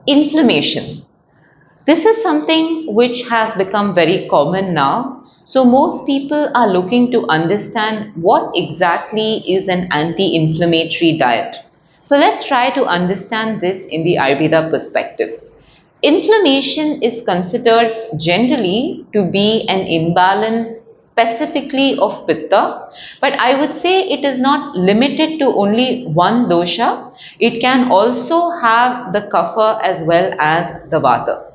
Inflammation. This is something which has become very common now. So most people are looking to understand what exactly is an anti-inflammatory diet. So let's try to understand this in the Ayurveda perspective. Inflammation is considered generally to be an imbalance specifically of Pitta, but I would say it is not limited to only one dosha. It can also have the Kapha as well as the Vata.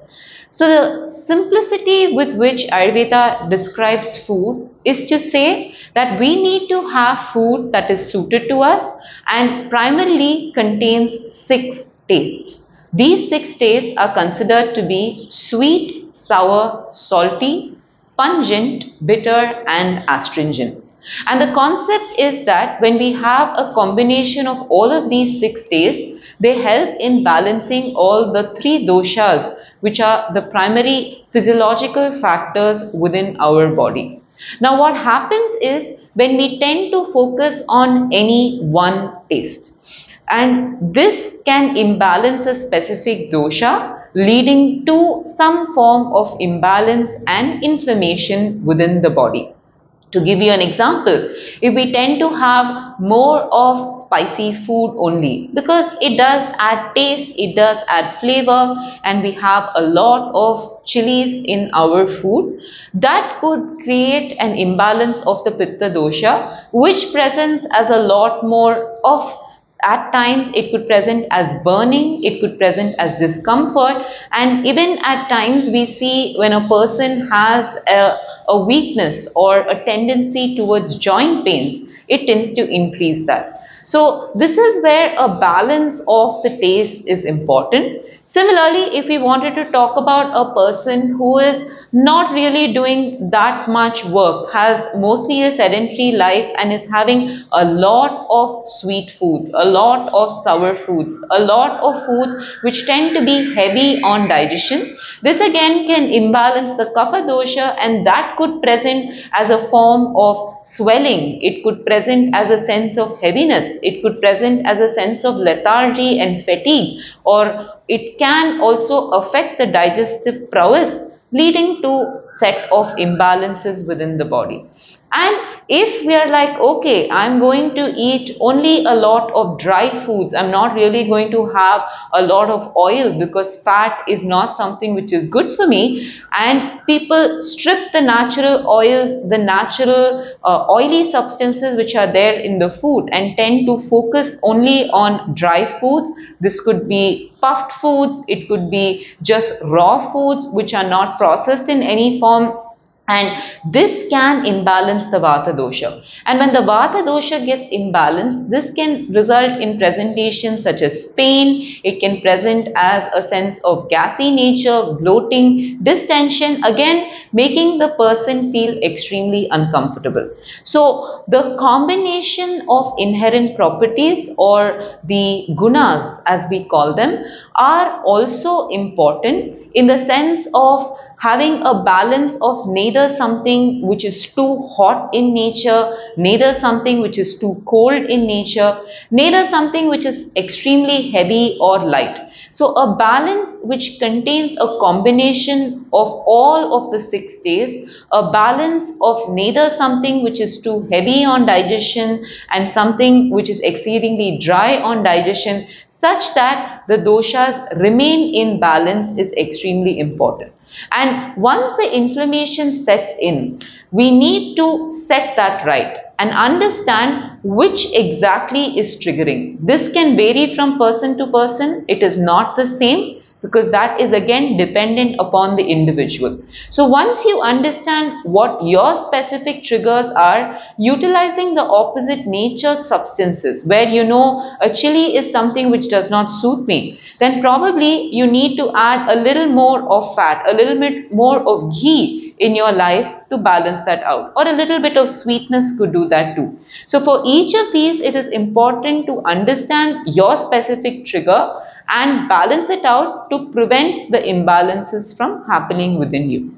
So the simplicity with which Ayurveda describes food is to say that we need to have food that is suited to us and primarily contains six tastes. These six tastes are considered to be sweet, sour, salty, pungent, bitter and astringent. And the concept is that when we have a combination of all of these six tastes, they help in balancing all the three doshas, which are the primary physiological factors within our body. Now what happens is when we tend to focus on any one taste, and this can imbalance a specific dosha, leading to some form of imbalance and inflammation within the body. To give you an example, if we tend to have more of spicy food only, because it does add taste, it does add flavor, and we have a lot of chilies in our food, that could create an imbalance of the Pitta dosha, which presents as a lot more of, at times it could present as burning, it could present as discomfort, and even at times we see when a person has a weakness or a tendency towards joint pains, it tends to increase that. So this is where a balance of the taste is important. Similarly, if we wanted to talk about a person who is not really doing that much work, has mostly a sedentary life and is having a lot of sweet foods, a lot of sour foods, a lot of foods which tend to be heavy on digestion, this again can imbalance the Kapha dosha, and that could present as a form of swelling, it could present as a sense of heaviness, it could present as a sense of lethargy and fatigue, or it can also affect the digestive prowess, leading to set of imbalances within the body. And if we are like, okay, I'm going to eat only a lot of dry foods, I'm not really going to have a lot of oil because fat is not something which is good for me, and people strip the natural oils, the natural oily substances which are there in the food and tend to focus only on dry foods. This could be puffed foods, it could be just raw foods which are not processed in any form, and this can imbalance the Vata dosha. And when the Vata dosha gets imbalanced, this can result in presentations such as pain, it can present as a sense of gassy nature, bloating, distension, again making the person feel extremely uncomfortable. So the combination of inherent properties, or the gunas as we call them, are also important in the sense of having a balance of neither something which is too hot in nature, neither something which is too cold in nature, neither something which is extremely heavy or light. So a balance which contains a combination of all of the 6 days, a balance of neither something which is too heavy on digestion and something which is exceedingly dry on digestion, such that the doshas remain in balance, is extremely important. And once the inflammation sets in, we need to set that right and understand which exactly is triggering. This can vary from person to person. It is not the same, because that is again dependent upon the individual. So once you understand what your specific triggers are, utilizing the opposite nature substances, where you know a chili is something which does not suit me, then probably you need to add a little more of fat, a little bit more of ghee in your life to balance that out, or a little bit of sweetness could do that too. So for each of these, it is important to understand your specific trigger and balance it out to prevent the imbalances from happening within you.